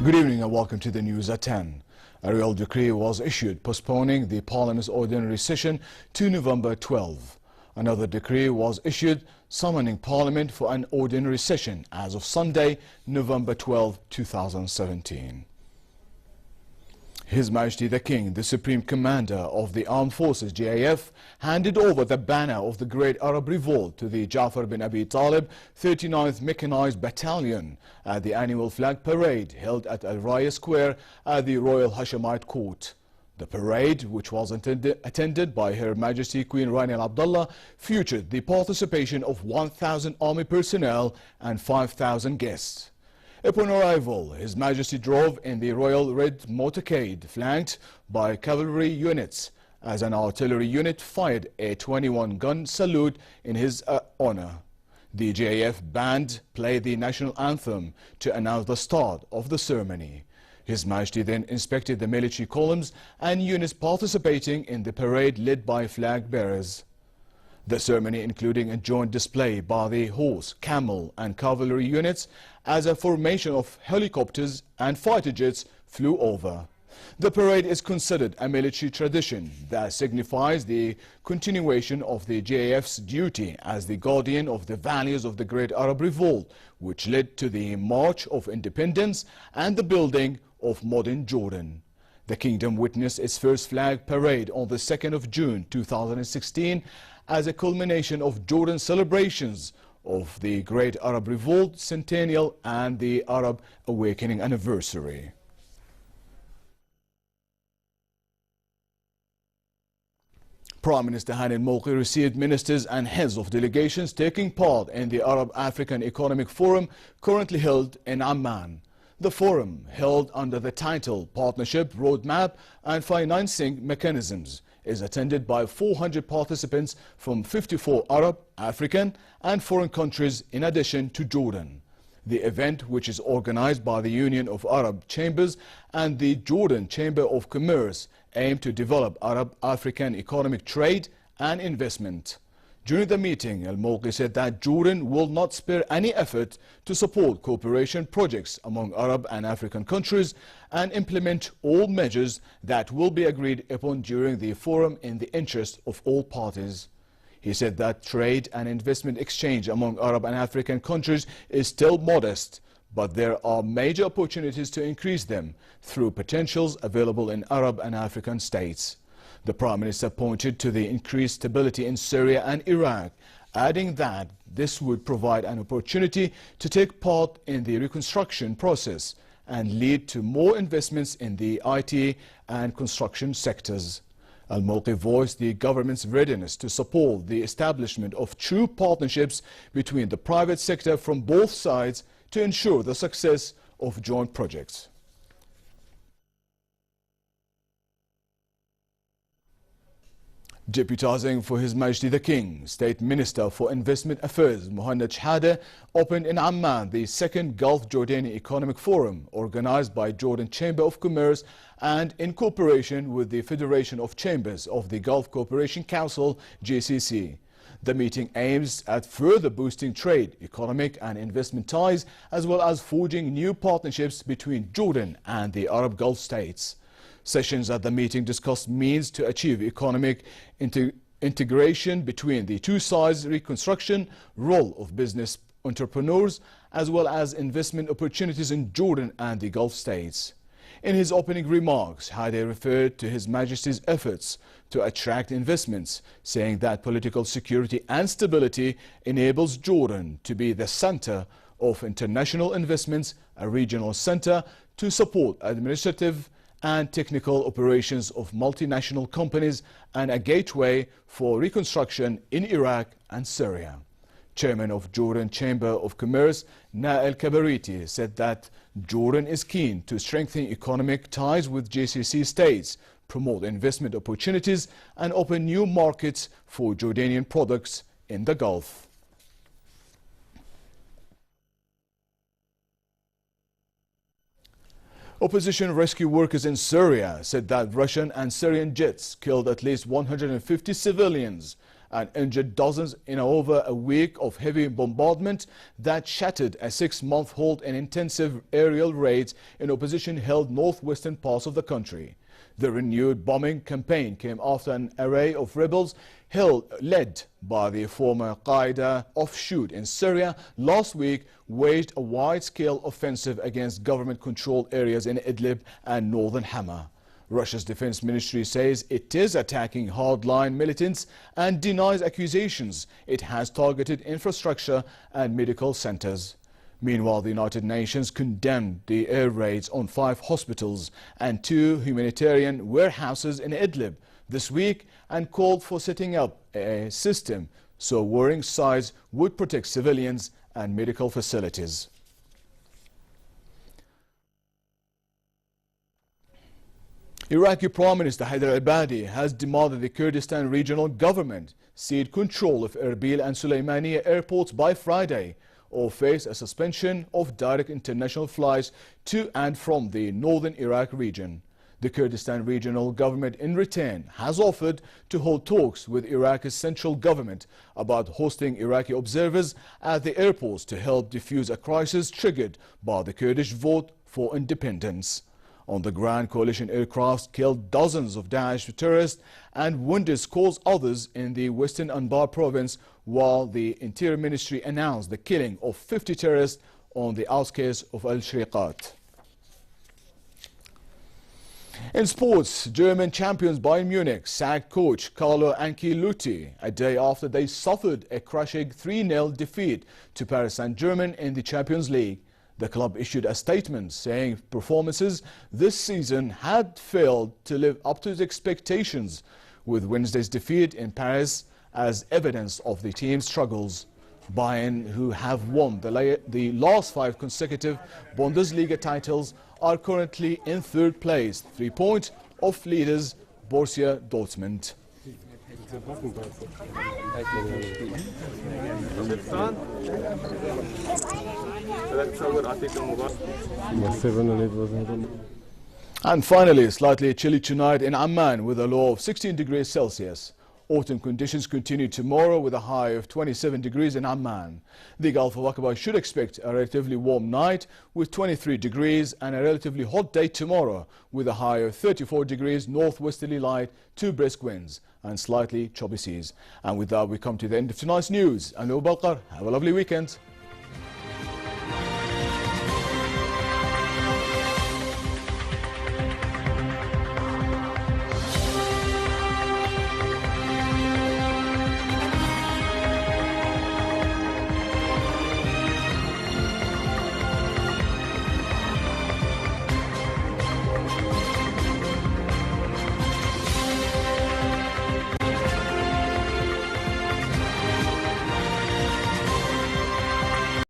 Good evening and welcome to the news at 10. A royal decree was issued postponing the Parliament's ordinary session to November 12. Another decree was issued summoning Parliament for an ordinary session as of Sunday, November 12, 2017. His Majesty the King, the Supreme Commander of the Armed Forces (JAF), handed over the banner of the Great Arab Revolt to the Ja'far bin Abi Talib 39th Mechanized Battalion at the annual flag parade held at Al Raya Square at the Royal Hashemite Court. The parade, which was attended by Her Majesty Queen Rania Al Abdullah, featured the participation of 1,000 army personnel and 5,000 guests. Upon arrival, His Majesty drove in the Royal Red Motorcade, flanked by cavalry units, as an artillery unit fired a 21-gun salute in his honor. The JAF band played the national anthem to announce the start of the ceremony. His Majesty then inspected the military columns and units participating in the parade led by flag bearers. The ceremony, including a joint display by the horse, camel and cavalry units as a formation of helicopters and fighter jets flew over. The parade is considered a military tradition that signifies the continuation of the JAF's duty as the guardian of the values of the Great Arab Revolt, which led to the March of Independence and the building of modern Jordan. The Kingdom witnessed its first flag parade on the 2nd of June 2016 as a culmination of Jordan's celebrations of the Great Arab Revolt Centennial and the Arab Awakening Anniversary. Prime Minister Hani al-Malki received ministers and heads of delegations taking part in the Arab-African Economic Forum currently held in Amman. The forum, held under the title Partnership, Roadmap and Financing Mechanisms, is attended by 400 participants from 54 Arab, African and foreign countries in addition to Jordan. The event, which is organized by the Union of Arab Chambers and the Jordan Chamber of Commerce, aimed to develop Arab-African economic trade and investment. During the meeting, Al-Malki said that Jordan will not spare any effort to support cooperation projects among Arab and African countries and implement all measures that will be agreed upon during the forum in the interest of all parties. He said that trade and investment exchange among Arab and African countries is still modest, but there are major opportunities to increase them through potentials available in Arab and African states. The Prime Minister pointed to the increased stability in Syria and Iraq, adding that this would provide an opportunity to take part in the reconstruction process and lead to more investments in the IT and construction sectors. Al-Malki voiced the government's readiness to support the establishment of true partnerships between the private sector from both sides to ensure the success of joint projects. Deputizing for His Majesty the King, State Minister for Investment Affairs Mohanad Shahada opened in Amman the second Gulf Jordanian Economic Forum organized by Jordan Chamber of Commerce and in cooperation with the Federation of Chambers of the Gulf Cooperation Council (GCC). The meeting aims at further boosting trade, economic and investment ties, as well as forging new partnerships between Jordan and the Arab Gulf states. Sessions at the meeting discussed means to achieve economic integration between the two sides, reconstruction, role of business entrepreneurs, as well as investment opportunities in Jordan and the Gulf states. In his opening remarks, Hadi referred to His Majesty's efforts to attract investments, saying that political security and stability enables Jordan to be the center of international investments, a regional center to support administrative and technical operations of multinational companies, and a gateway for reconstruction in Iraq and Syria. Chairman of Jordan Chamber of Commerce, Nael Kabariti, said that Jordan is keen to strengthen economic ties with GCC states, promote investment opportunities, and open new markets for Jordanian products in the Gulf. Opposition rescue workers in Syria said that Russian and Syrian jets killed at least 150 civilians and injured dozens in over a week of heavy bombardment that shattered a 6-month-hold and intensive aerial raids in opposition-held northwestern parts of the country. The renewed bombing campaign came after an array of rebels led by the former Qaeda offshoot in Syria last week waged a wide-scale offensive against government-controlled areas in Idlib and northern Hama. Russia's defense ministry says it is attacking hardline militants and denies accusations it has targeted infrastructure and medical centers. Meanwhile, the United Nations condemned the air raids on 5 hospitals and 2 humanitarian warehouses in Idlib this week and called for setting up a system so warring sides would protect civilians and medical facilities. Iraqi Prime Minister Haider al-Abadi has demanded the Kurdistan regional government cede control of Erbil and Suleimaniye airports by Friday, or face a suspension of direct international flights to and from the northern Iraq region. The Kurdistan regional government in return has offered to hold talks with Iraq's central government about hosting Iraqi observers at the airports to help defuse a crisis triggered by the Kurdish vote for independence. On the ground, coalition aircraft killed dozens of Daesh terrorists and wounded scores others in the western Anbar province, while the Interior Ministry announced the killing of 50 terrorists on the outskirts of Al-Slehat. In sports, German champions Bayern Munich sacked coach Carlo Ancelotti a day after they suffered a crushing 3-0 defeat to Paris Saint-Germain in the Champions League. The club issued a statement saying performances this season had failed to live up to its expectations, with Wednesday's defeat in Paris as evidence of the team's struggles. Bayern, who have won the last 5 consecutive Bundesliga titles, are currently in 3rd place, 3 points off leaders Borussia Dortmund. And finally, slightly chilly tonight in Amman with a low of 16 degrees Celsius. Autumn conditions continue tomorrow with a high of 27 degrees in Amman. The Gulf of Aqaba should expect a relatively warm night with 23 degrees and a relatively hot day tomorrow with a high of 34 degrees, northwesterly light to brisk winds and slightly choppy seas. And with that, we come to the end of tonight's news. I'm Balkar. Have a lovely weekend.